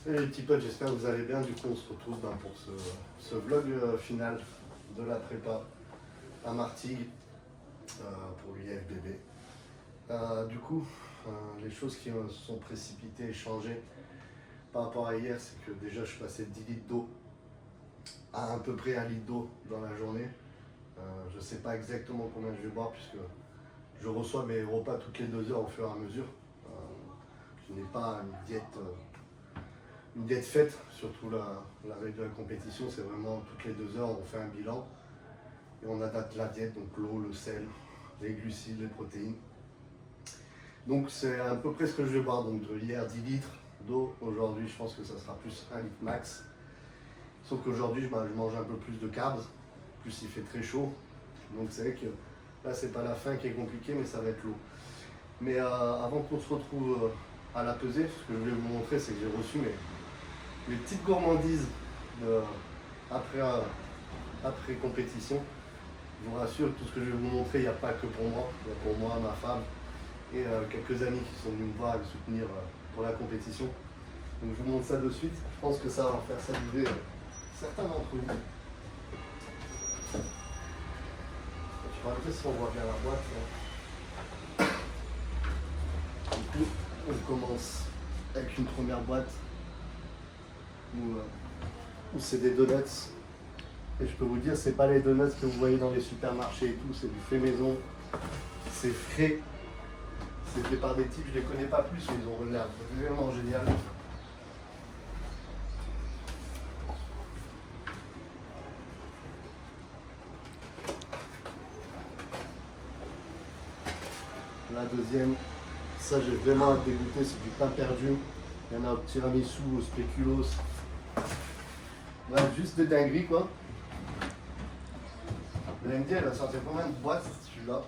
Salut les petits potes, j'espère que vous allez bien. Du coup, on se retrouve pour ce vlog final de la prépa à Martigues pour l'UIFBB. Les choses qui se sont précipitées et changées par rapport à hier, c'est que déjà je suis passé de 10 litres d'eau à peu près 1 litre d'eau dans la journée. Je ne sais pas exactement combien je vais boire puisque je reçois mes repas toutes les 2 heures au fur et à mesure. Je n'ai pas une diète faite, surtout la veille de la compétition, c'est vraiment toutes les 2 heures on fait un bilan et on adapte la diète, donc l'eau, le sel, les glucides, les protéines. Donc c'est à peu près ce que je vais boire, donc de hier 10 litres d'eau, aujourd'hui je pense que ça sera plus 1 litre max. Sauf qu'aujourd'hui je mange un peu plus de carbs, plus il fait très chaud, donc c'est vrai que là c'est pas la faim qui est compliquée mais ça va être l'eau. Mais avant qu'on se retrouve à la pesée, ce que je voulais vous montrer c'est que j'ai reçu mes petites gourmandises après compétition. Je vous rassure, tout ce que je vais vous montrer, il n'y a pas que pour moi, il y a pour moi, ma femme et quelques amis qui sont venus me voir et me soutenir pour la compétition. Donc je vous montre ça de suite, je pense que ça va faire saliver certains d'entre vous. Je vais regarder si on voit bien la boîte. Là. Du coup, on commence avec une première boîte où c'est des donuts. Et je peux vous dire, c'est pas les donuts que vous voyez dans les supermarchés et tout, c'est du fait maison, c'est frais. C'est fait par des types, je les connais pas plus, mais ils ont l'air vraiment génial. La deuxième, ça j'ai vraiment hâte de goûter, c'est du pain perdu. Il y en a au tiramisu, au spéculoos. Ouais, juste des dingueries quoi. Vous allez me dire, elle a sorti combien de boîtes celui-là?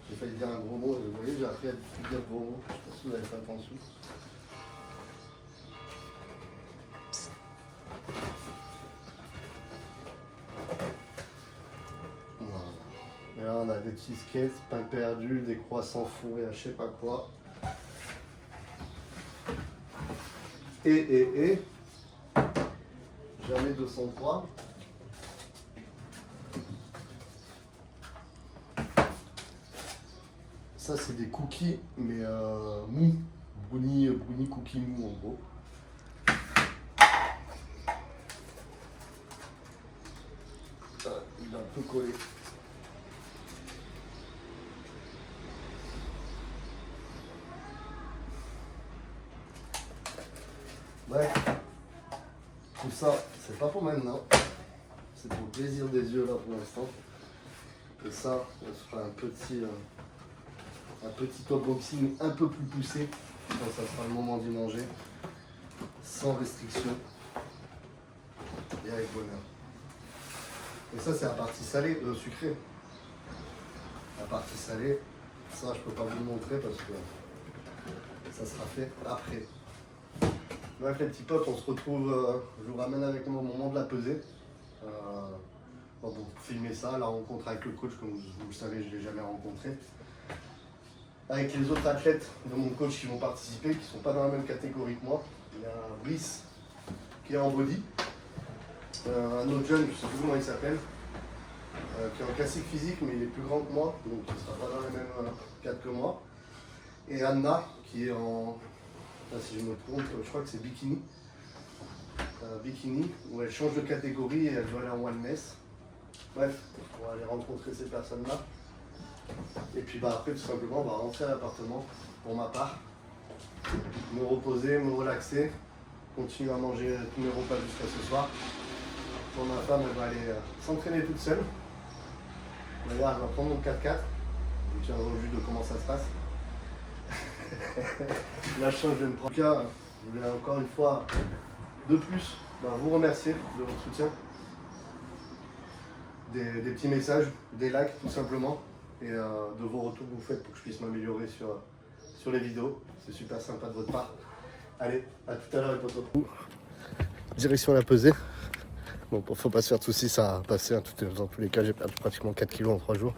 J'ai failli dire un gros mot, vous voyez, j'ai appris à dire gros mots. Je ne sais pas si vous avez fait attention. Voilà. Et là, on a des cheesecakes, pain perdu, des croissants fourrés à je sais pas quoi. Et jamais 203. Ça c'est des cookies mais mous, brownie cookies mous en gros. Il est un peu collé. Bref, tout ça c'est pas pour maintenant, c'est pour le plaisir des yeux là pour l'instant. Et ça, on fera un petit unboxing un peu plus poussé quand ça sera le moment d'y manger, sans restriction et avec bonheur. Et ça c'est la partie salée, sucrée. La partie salée, ça je peux pas vous le montrer parce que ça sera fait après. Bref les petits potes, on se retrouve, je vous ramène avec moi au moment de la pesée. Pour filmer ça, la rencontre avec le coach, comme vous le savez, je ne l'ai jamais rencontré. Avec les autres athlètes de mon coach qui vont participer, qui ne sont pas dans la même catégorie que moi. Il y a Brice qui est en body, un autre jeune, je ne sais plus comment il s'appelle, qui est en classique physique, mais il est plus grand que moi, donc il ne sera pas dans les mêmes cadres que moi. Et Anna qui est en, là, si je me trompe, je crois que c'est bikini. Bikini, où elle change de catégorie et elle doit aller en wellness. Bref, on va aller rencontrer ces personnes-là. Et puis après, tout simplement, on va rentrer à l'appartement, pour ma part, me reposer, me relaxer, continuer à manger tous mes repas jusqu'à ce soir. Pour ma femme, elle va aller s'entraîner toute seule. D'ailleurs, elle va prendre mon 4x4. Je vous tiendrai au jus de comment ça se passe. La chance, je vais me prendre. En tout cas, je voulais encore une fois, de plus, vous remercier de votre soutien. Des petits messages, des likes tout simplement, et de vos retours que vous faites pour que je puisse m'améliorer sur les vidéos. C'est super sympa de votre part. Allez, à tout à l'heure les potos. Direction la pesée. Bon, faut pas se faire de soucis, ça va passer. Dans tous les cas, j'ai perdu pratiquement 4 kilos en 3 jours.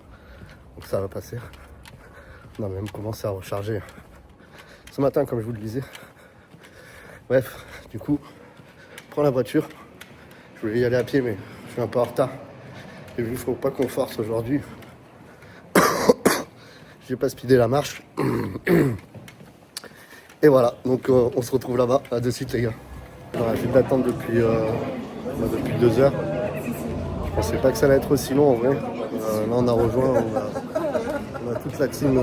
Donc ça va passer. On a même commencé à recharger ce matin, comme je vous le disais. Bref, du coup, je prends la voiture. Je voulais y aller à pied, mais je suis un peu en retard. Et vu qu'il ne faut pas qu'on force aujourd'hui, j'ai pas speedé la marche. Et voilà, donc on se retrouve là-bas. À de suite, les gars. On a fait d'attendre depuis 2 heures. Je pensais pas que ça allait être aussi long en vrai. Là, on a rejoint, on a toute la team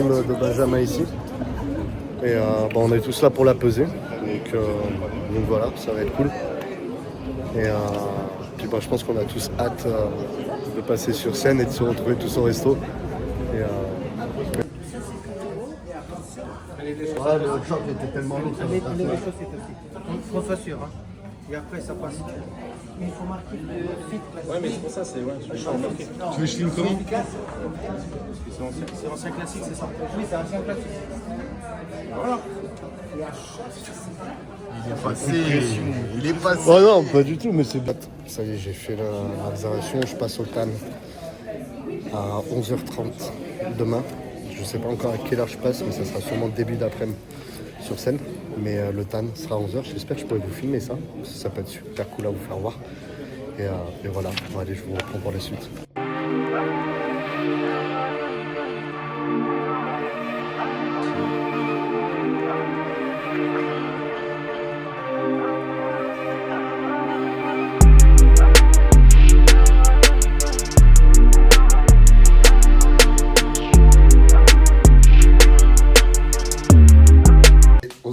de Benjamin ici. Et on est tous là pour la peser. Donc voilà, ça va être cool. Et puis je pense qu'on a tous hâte de passer sur scène et de se retrouver tous au resto. Ouais, le short était tellement long. Les chaussettes aussi. Qu'on soit sûr. Hein. Et après, ça passe. Il faut marquer le fit. Ouais, mais c'est pour ça, c'est. Ouais, je suis marqué. Tu veux que je filme comment? C'est ancien classique, c'est ça? Oui, c'est ancien classique. Voilà. Il est passé. Oh non, pas du tout, mais c'est bête. Ça y est, j'ai fait la réservation. Je passe au TAN à 11h30 demain. Je sais pas encore à quelle heure je passe, mais ça sera sûrement début d'après-midi sur scène. Mais le TAN sera à 11h. J'espère que je pourrai vous filmer ça. Ça peut être super cool à vous faire voir. Et voilà. Bon, allez, je vous reprends pour la suite.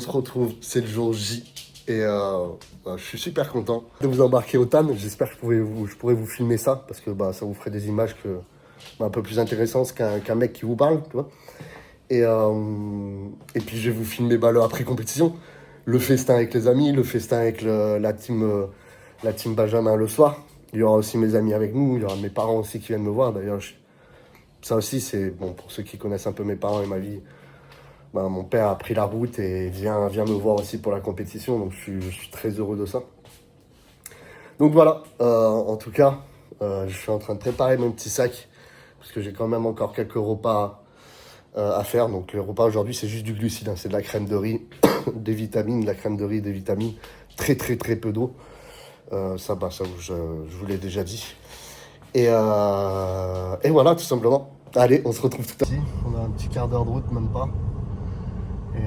Retrouve, c'est le jour J et je suis super content de vous embarquer au TAN. J'espère que je pourrais vous filmer ça parce que ça vous ferait des images un peu plus intéressantes qu'un mec qui vous parle, tu vois. Et puis je vais vous filmer le après-compétition, le festin avec les amis, le festin avec la team Benjamin le soir. Il y aura aussi mes amis avec nous, il y aura mes parents aussi qui viennent me voir. D'ailleurs, ça aussi c'est bon pour ceux qui connaissent un peu mes parents et ma vie. Mon père a pris la route et vient me voir aussi pour la compétition, donc je suis très heureux de ça. Donc voilà, en tout cas, je suis en train de préparer mon petit sac, parce que j'ai quand même encore quelques repas à faire. Donc les repas aujourd'hui, c'est juste du glucide, hein. C'est de la crème de riz, des vitamines, de la crème de riz, des vitamines, très très très peu d'eau. Ça je vous l'ai déjà dit. Et voilà, tout simplement. Allez, on se retrouve tout à l'heure. On a un petit quart d'heure de route, même pas. Et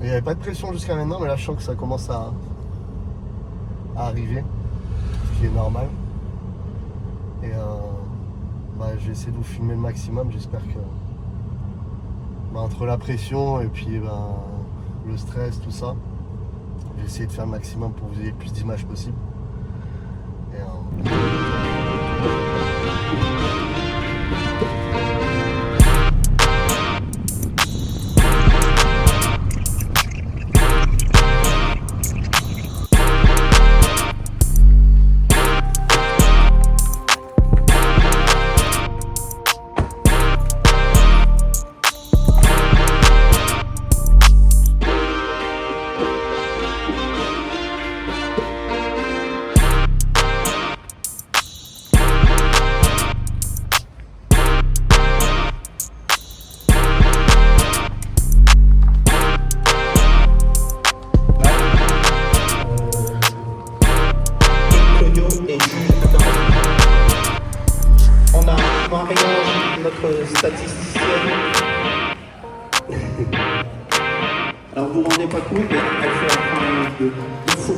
il n'y avait pas de pression jusqu'à maintenant, mais là je sens que ça commence à arriver, ce qui est normal. Et je vais essayer de vous filmer le maximum. J'espère que entre la pression et puis le stress, tout ça, je vais essayer de faire le maximum pour que vous ayez le plus d'images possible. On a Marion, notre statisticienne. Alors vous vous rendez pas compte, mais elle fait un travail de fou.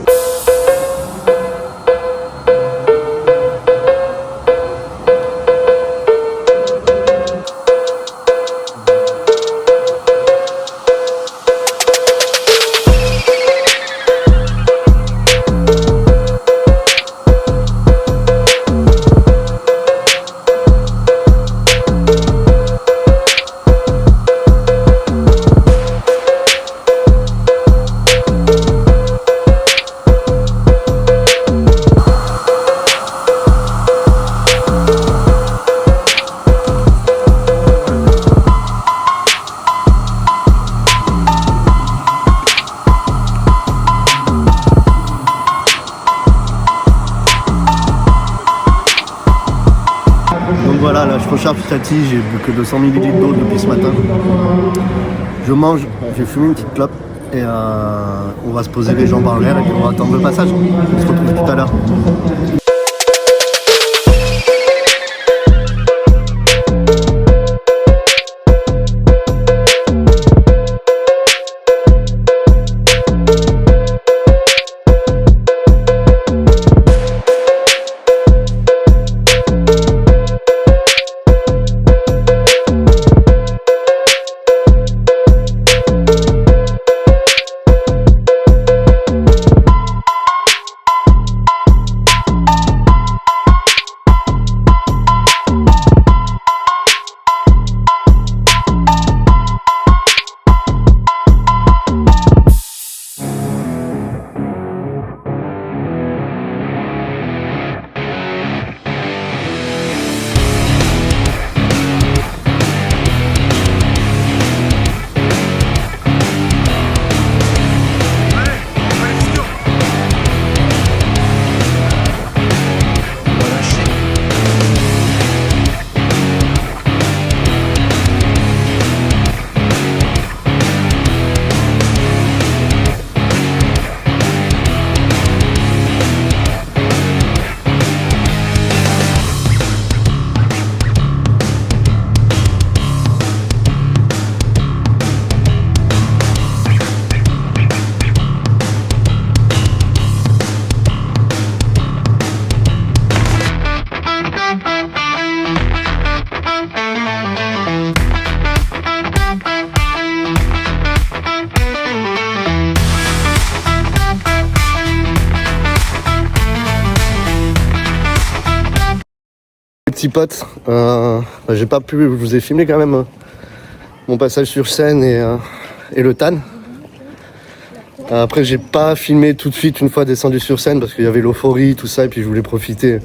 Donc voilà, là je recharge petit à petit, j'ai bu que 200 ml d'eau depuis ce matin. Je mange, j'ai fumé une petite clope et on va se poser les jambes en l'air et puis on va attendre le passage. On se retrouve tout à l'heure. Petits potes, j'ai pas pu, je vous ai filmé quand même mon passage sur scène et le TAN. Après j'ai pas filmé tout de suite une fois descendu sur scène parce qu'il y avait l'euphorie, tout ça, et puis je voulais profiter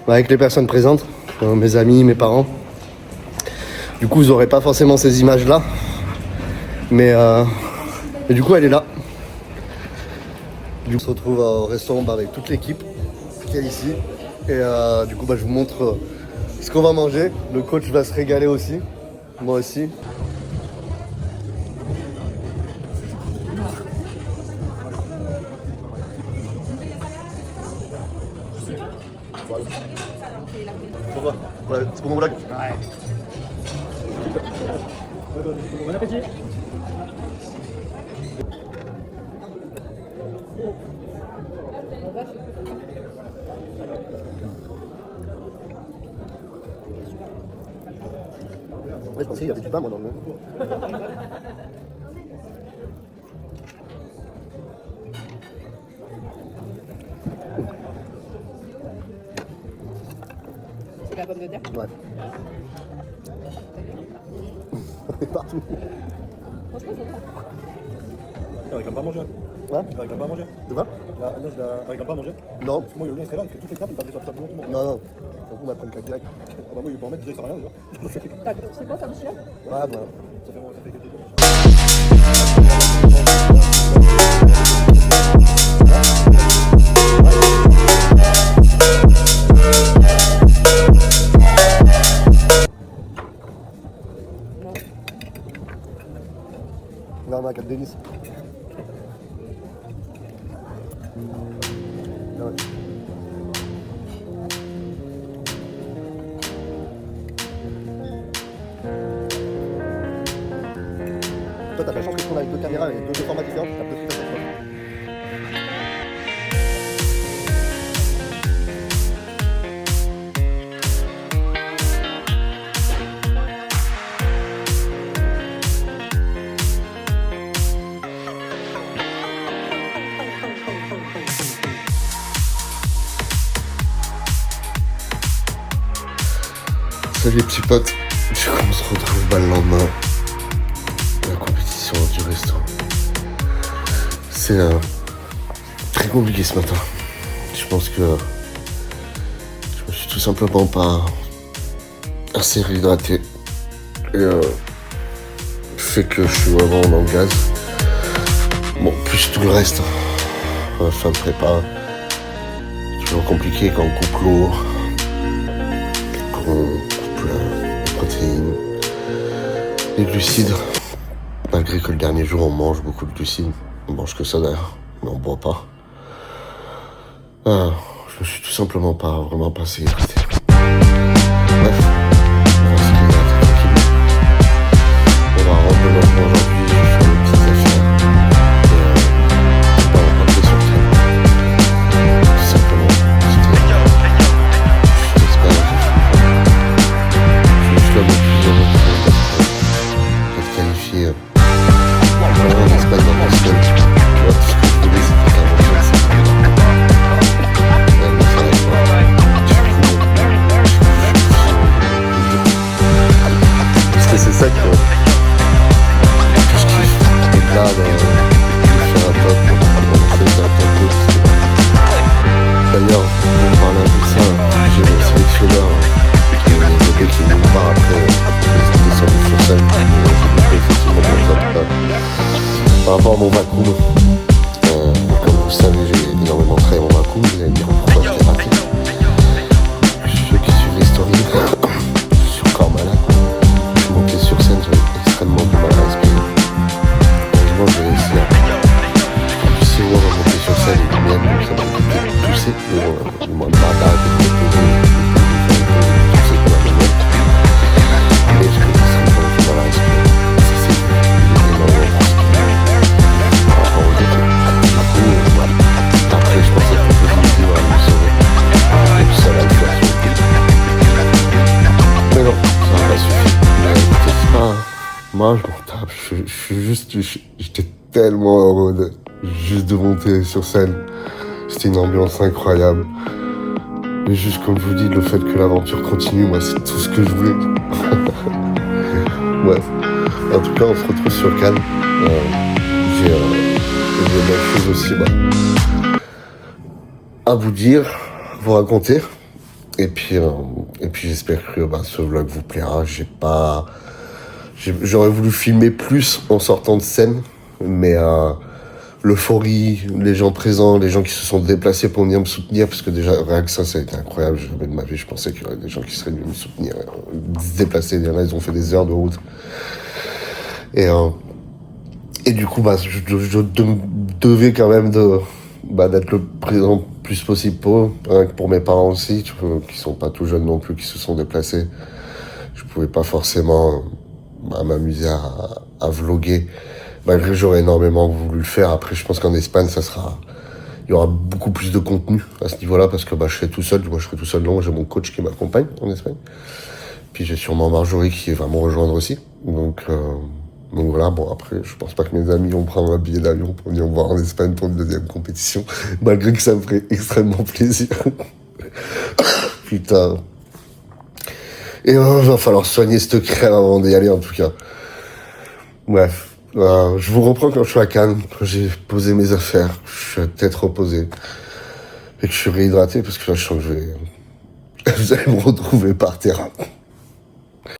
avec les personnes présentes, mes amis, mes parents. Du coup vous aurez pas forcément ces images là, mais du coup elle est là. Du coup on se retrouve au restaurant avec toute l'équipe qui est ici, et du coup je vous montre ce qu'on va manger. Le coach va se régaler aussi, moi aussi. Ouais, c'est pour mon blague. Bon appétit. Ouais, je pensais qu'il y avait du pain moi dans le monde. C'est la pomme de terre. Ouais. On est partout. Franchement, c'est bon. Avec un pas à manger. Ouais. Avec un pas à manger. De quoi? Là, avec un pas à manger. Non. Parce que moi, il serait là, il fait toutes les tables, il passe sur tout le monde. Non, non. Donc on va prendre 4 direct. Ah bah moi, il peut en mettre, déjà, il sert à rien, déjà. C'est quoi ça, Michel? Ouais, voilà. Ça fait quelques jours. Non, on a 4 délices. Ouais. Toi, t'as de la chance que je tourne avec deux caméras et deux formats différents, t'as deux trucs à chaque fois. Salut les petits potes, du coup on se retrouve le lendemain de la compétition du resto. C'est très compliqué ce matin. Je pense que je me suis tout simplement pas assez réhydraté. Et fait que je suis vraiment dans le gaz. Bon, plus tout le reste. Fin de prépa. Toujours compliqué quand on coupe l'eau. Qu'on coupe les protéines, les glucides. Malgré que le dernier jour, on mange beaucoup de glucides. On mange que ça d'ailleurs, mais on boit pas. Ah, je me suis tout simplement pas vraiment passé hydraté. Bref, on va se réhydrater tranquillement. On va rendre le logement aujourd'hui, je vais faire des petites affaires. Et on va rentrer sur le train. Tout simplement. J'espère que je suis là d'être qualifié vraiment en Espagne dans la semaine. Moi, tout ce que je voulais, c'était faire mon chose. Parce que c'est ça que je kiffe. Et là, de faire un top, d'ailleurs, on parle un peu de ça, j'ai le sélectionneur qui est développé, qui nous part après les descendus sur scène. Effectivement, par rapport à mon vacuum, comme vous le savez, j'ai énormément travaillé mon vacuum, vous allez me dire pourquoi je l'ai raté. Ceux qui suivent les stories, je suis encore malade. Je suis monté sur scène, j'avais extrêmement du mal à respirer. Heureusement, j'ai réussi à pousser au moins à monter sur scène et même ça m'a peut-être poussé, mais bon, moi, ma barre était déposée, tout c'est comme un moment. Mais je commence à avoir du mal à respirer. Ça, c'est énormément particulier. Par rapport aux autres. Du coup, après, je pensais que le positif va me sauver. Et puis ça va le faire sur le coup. Mais non, ça n'a pas suffi. Mais écoutez, c'est pas... Moi, je m'en tape. Je suis juste... J'étais tellement heureux juste de monter sur scène. C'était une ambiance incroyable. Mais juste comme je vous dis, le fait que l'aventure continue, moi, c'est tout ce que je voulais. Bref. En tout cas, on se retrouve sur Cannes. J'ai des belles choses aussi à vous dire, vous raconter. Et puis j'espère que ce vlog vous plaira. J'aurais voulu filmer plus en sortant de scène, mais l'euphorie, les gens présents, les gens qui se sont déplacés pour venir me soutenir, parce que déjà, rien que ça a été incroyable. Jamais de ma vie, je pensais qu'il y aurait des gens qui seraient venus me soutenir, se déplacer. Il y en a, ils ont fait des heures de route. Et du coup, je devais quand même d'être le présent le plus possible pour eux, rien que pour mes parents aussi, qui sont pas tout jeunes non plus, qui se sont déplacés. Je pouvais pas forcément m'amuser à vlogger, malgré que j'aurais énormément voulu le faire. Après, je pense qu'en Espagne, il y aura beaucoup plus de contenu à ce niveau-là, parce que je serai tout seul. Moi, je serai tout seul. Non, j'ai mon coach qui m'accompagne en Espagne. Puis j'ai sûrement Marjorie qui va me rejoindre aussi. Donc voilà, bon après, je pense pas que mes amis vont prendre un billet d'avion pour venir me voir en Espagne pour une deuxième compétition, malgré que ça me ferait extrêmement plaisir. Putain. Et va falloir soigner cette crème avant d'y aller en tout cas. Bref, je vous reprends quand je suis à Cannes, quand j'ai posé mes affaires, je suis à tête reposée, et que je suis réhydraté, parce que là je sens que vous allez me retrouver par terre.